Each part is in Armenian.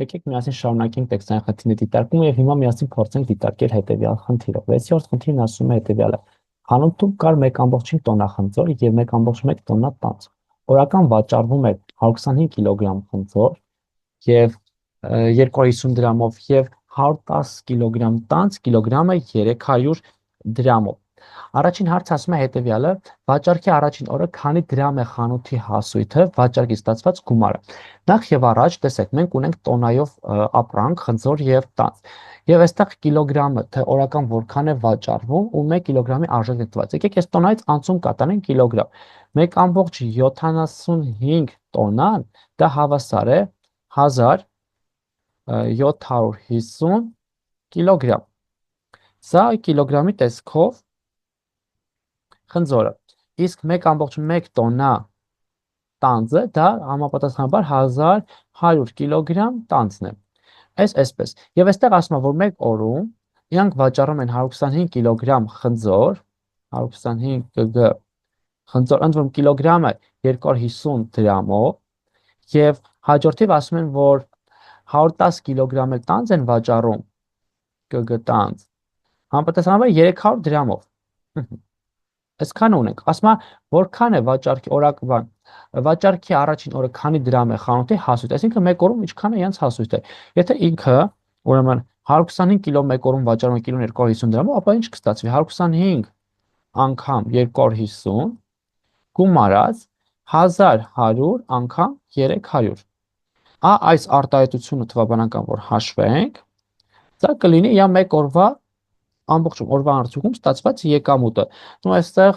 եկեք միասին շարունակենք տեքստային խնդիրների դիտարկումը եւ հիմա միասին փորձենք դիտարկել հետեւյալ խնդիրը։ 6-րդ խնդիրն ասում է հետեւյալը. Խանութում կար 1.5 տոննա խնձոր եւ 1.1 տոննա տանձ։ Օրական վաճառվում է 125 կիլոգրամ խնձոր եւ 250 դրամով եւ 110 կիլոգրամ տանձ կիլոգրամը 300 դրամով։ Առաջին հարցը ասում է հետեւյալը. վաճառքի առաջին օրը քանի դրամ է խանութի հասույթը, վաճառքի ստացված գումարը։ Նախ եւ առաջ տեսեք, մենք ունենք տոննայով ապրանք, խնձոր եւ տանձ։ Եվ այստեղ կիլոգրամը, թե օրական որքան է վաճառվում ու 1 կիլոգրամի արժեքն է տված։ Եկեք այս տոննայից անցում կատարենք կիլոգրամ։ 1.75 տոննան դա հավասար է 1750 կիլոգրամ։ Սա կիլոգրամի տեսքով խնձորը։ Իսկ 1.1 տոննա տանձը դա համապատասխանաբար 1100 կիլոգրամ տանձն է։ Այսպես։ Եվ այստեղ ասում է, որ մեկ օրում իրանք վաճառում են 125 կիլոգրամ խնձոր, 125 կգ խնձոր, ընդ որում կիլոգրամը 250 դրամով, եւ հաջորդիվ ասում են, որ 110 կիլոգրամ էլ տանձ են վաճառում, կգ տանձ, համապատասխանաբար 300 դրամով։ Այսքան ունենք։ Ասում է, որքան է վաճառքի օրական վաճառքի առաջին օրը քանի դրամ է խանութի հասույթ, այսինքն մեկ օրում ինչքան է իրենց հասույթը։ Եթե ինքը ուրեմն 125 կիլո մեկ օրում վաճառում է կիլոն 250 դրամով, ապա ինչ կստացվի 125 անգամ 250 գումարած 1100 անգամ 300։ Այս արտահայտությունը թվաբանական որ հաշվենք, դա կլինի իա մեկ օրվա ամբողջ օրվա արդյունքում ստացված եկամուտը։ Ու այստեղ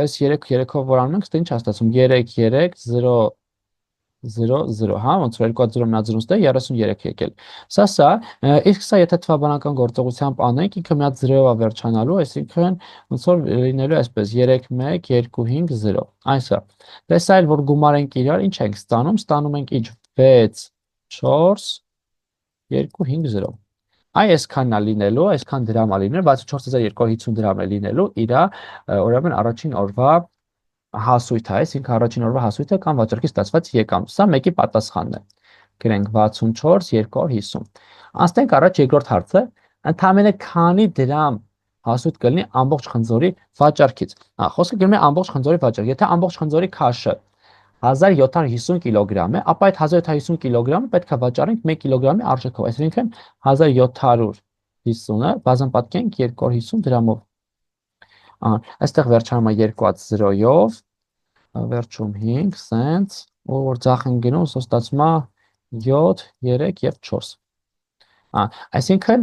այս 3-ով որ անում ենք, ստե ինչ է ստացվում 3-3-0-0-0, հա, ոնց որ 2 0 մնաց 0-ից 33 եկել։ Սա, իսկ սա եթե թվաբանական գործողությամբ անենք, ինքը մի հատ 0-ով է վերջանալու, այսինքն ոնց որ լինելու այսպես 3-1-2-5-0։ Այսա։ Դες այլ որ գումար ենք իրար, ինչ ենք ստանում, ստանում ենք ինչ 6-4-2-5-0։ Այսքանն է լինելու, այսքան դրամ է լինելու, 64250 դրամ է լինելու իր ուրեմն առաջին օրվա հասույթը, այսինքն առաջին օրվա հասույթը կամ վաճառքի ստացված եկամուտ։ Սա մեկի պատասխանն է։ Գրենք 64250։ Անցնենք առաջ երկրորդ հարցը, ընդամենը քանի դրամ հասույթ կլինի ամբողջ խնձորի վաճառքից։ Խոսքը գնում է ամբողջ խնձորի վաճառք։ Եթե ամբողջ խնձորի քաշը 1750 կիլոգրամ է, ապա այդ 1750 կիլոգրամը պետք է վաճառենք 1 կիլոգրամի արժեքով, այսինքն 1750-ը բազմապատկենք 250 դրամով։ Այստեղ վերջանում է 2-0-ով, վերջում 5, սենց, ու որ ձախ են գնում, ստացվում է 7, 3 եւ 4։ Այսինքն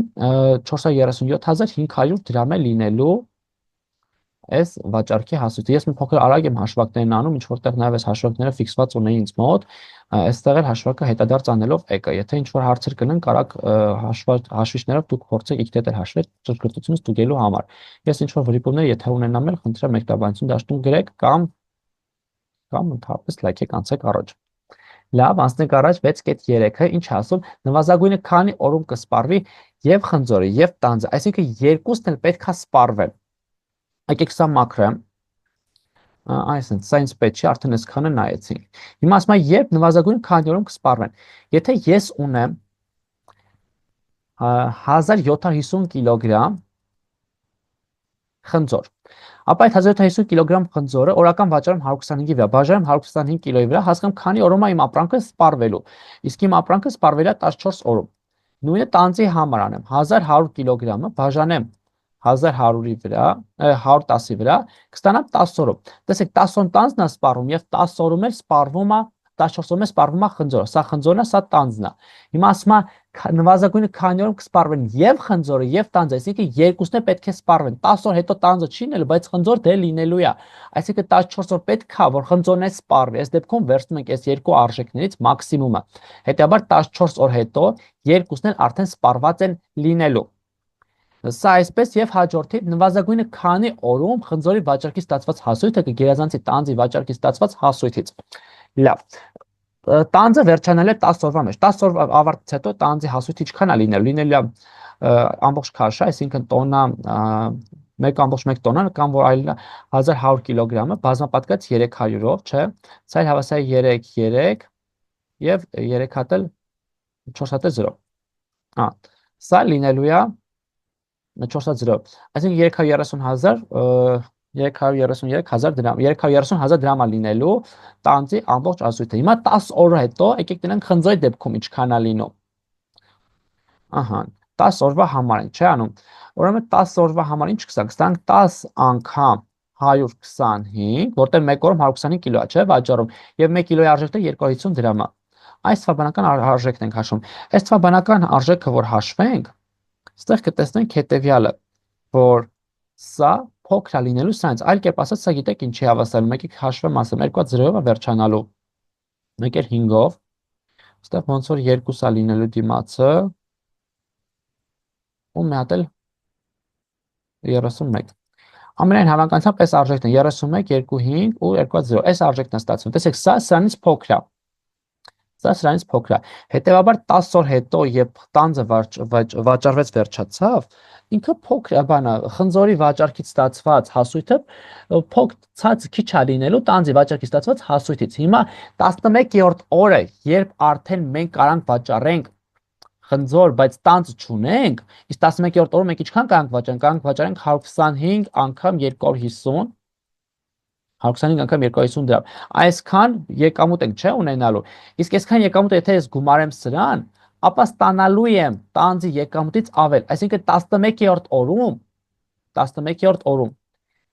437500 դրամ է լինելու այս վաճառքի հասույթը։ Ես մի փոքր արագ եմ հաշվարկներն անում, ինչ որտեղ նաև այս հաշվարկները ֆիքսված ունեի ինձ մոտ, այստեղ էլ հաշվարկը հետադարձ անելով եկա։ Եթե ինչ որ հարցեր կլինեն, կարակ հաշվիչներով դուք փորձեք իգտետեր հաշվել ճշգրտությունը ստուգելու համար։ Ես ինչ որ վրիպումներ եթե ունենամ էլ, խնդրեմ մեկտաբանություն դաշտում գրեք կամ ընդհանրապես լայքեք անցեք առաջ։ Լավ, անցնենք առաջ 6.3-ը, ինչ ասում, նվազագույնը քանի օրում կսպառվի եւ խնձորը եւ տանձը, այսինքն երկուսն էլ պետք է սպառվեն։ Եկեք սա մաքրեմ, այսինքն սա ինձ պետք չի, արդեն այսքանը նայեցինք։ Հիմա ասում եմ, երբ նվազագույնը քանի օրում կսպառվեն։ Եթե ես ունեմ 1750 կիլոգրամ խնձոր, ապա այդ 1750 կիլոգրամ խնձորը օրական վաճառում 125-ի վրա, բաժանեմ 125 կիլոյի վրա, հասկանում քանի օրում է իմ ապրանքը սպառվելու։ Իսկ իմ ապրանքը սպառվել է 14 օրում։ Նույնը տանձի համար անեմ, 1100 կիլոգրամը բաժանեմ 1100-ի վրա, 110-ի վրա, կստանամ 10 օրում։ Տեսեք, 10 օրում տանձն է սպառվում եւ 10 օրում էլ սպառվում է 14 օրում է սպառվում է խնձորը։ Սա խնձորն է, սա տանձն է։ Հիմա ասում է նվազագույնը քանի օրում կսպառվեն եւ խնձորը եւ տանձը, այսինքն երկուսն էլ պետք է սպառվեն։ 10 օր հետո տանձը չի լինելու, բայց խնձոր դե լինելու է։ Այսինքն 14 օր պետք է, որ խնձորն է սպառվի։ Այս դեպքում վերցնում ենք այս երկու արժեքներից մաքսիմումը։ Հետեւաբար 14 օր հետո երկուսն էլ արդեն սպառված են լինելու։ Սա այսպես եւ հաջորդիվ նվազագույնը քանի օրում խնձորի վաճառքի ստացված հասույթը կգերազանցի տանձի վաճառքի ստացված հասույթից։ Լավ։ Տանձը վերջանալ է 10 օրվա մեջ։ 10 օրվա ավարտից հետո տանձի հասույթը ինչքան է լինելու։ Լինելու է ամբողջ քաշը, այսինքն տոննա 1.1 տոննա կամ որ այլ 1100 կիլոգրամը բազմապատկած 300-ով, չէ։ Սա հավասար 3 3 եւ 3 հատ էլ 4 հատ է 0։ Հա, սա լինելու է 4 հատ 0։ Այսինքն 333,000 դրամ, 330,000 դրամ է լինելու տանձի ամբողջ ազույգը։ Հիմա 10 օրը հետո եկեք դնենք խնձորի դեպքում ինչքան է լինում։ Ահա, 10 օրվա համար ենք, չէ՞ անում։ Ուրեմն 10 օրվա համար ինչ կստանք, կստանք 10 անգամ 125, որտեղ 1 օրում 125 կիլո է, չէ՞, վաճառում, եւ 1 կիլոյի արժեքն է 250 դրամ է։ Այս թվաբանական արժեքն ենք հաշվում։ Այս թվաբանական արժեքը, որ հաշվենք, այստեղ կտեսնենք հետեւյալը, որ սա փոքր է լինելու սրանից, այլ կերպ ասած, սա գիտեք ինչի հավասարում, եկեք հաշվեմ ասեմ, 2 0-ով է վերջանալու, 1 5-ով, այստեղ ոնց որ 2 է լինելու դիմացը, ու մի հատ էլ 31։ Ամենայն հավանականությամբ այս արժեքն է 31, 2, 5 ու 2 0, այս արժեքն է ստացվում։ Տեսեք, սա սրանից փոքր է։ Սա սրանից փոքր է։ Հետևաբար 10 օր հետո, երբ տանձը վաճառվեց վերջացավ, ինքը փոքր է, բանը, խնձորի վաճառքից ստացված հասույթը փոքր ցած քիչ է լինելու տանձի վաճառքից ստացված հասույթից։ Հիմա 11-րդ օրը, երբ արդեն մենք կարանք վաճառենք խնձոր, բայց տանձ չունենք, իսկ 11-րդ օրը մենք ինչքան կարանք վաճառենք 125 անգամ 250, 125 անգամ 250 դրամ։ Այսքան եկամուտ ենք, չէ, ունենալու։ Իսկ այսքան եկամուտը եթե ես գումարեմ սրան, ապա ստանալու եմ տանձի եկամուտից ավել, այսինքն 11-րդ օրում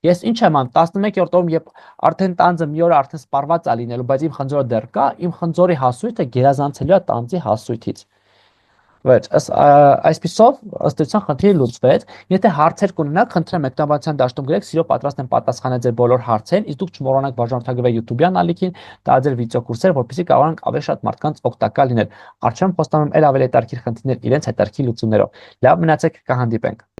ես ինչ եմ անում 11-րդ օրում, երբ արդեն տանձը մի օր արդեն սպառված է լինելու, բայց իմ խնձորը դեռ կա, իմ խնձորի հասույթը գերազանցելու է տանձի հասույթից։ Վերջ, այսպիսով ըստ էության խնդիրը լուծվեց։ Եթե հարցեր կունենաք, խնդրեմ մեկնաբանության դաշտում գրեք, սիրով պատրաստ եմ պատասխանել ձեր բոլոր հարցերին, իսկ դուք չմոռանաք բաժանորդագրվել YouTube-յան ալիքին, դա ձեր վիդեոկուրսեր, որպեսզի կարողանաք ավելի շատ մարդկանց օգտակար լինել։ Առջևում խոստանում եմ ել ավելի հետաքրքիր խնդիրներ իրենց հետաքրքիր լուծումներով։ Լավ մնացեք, կհանդիպենք։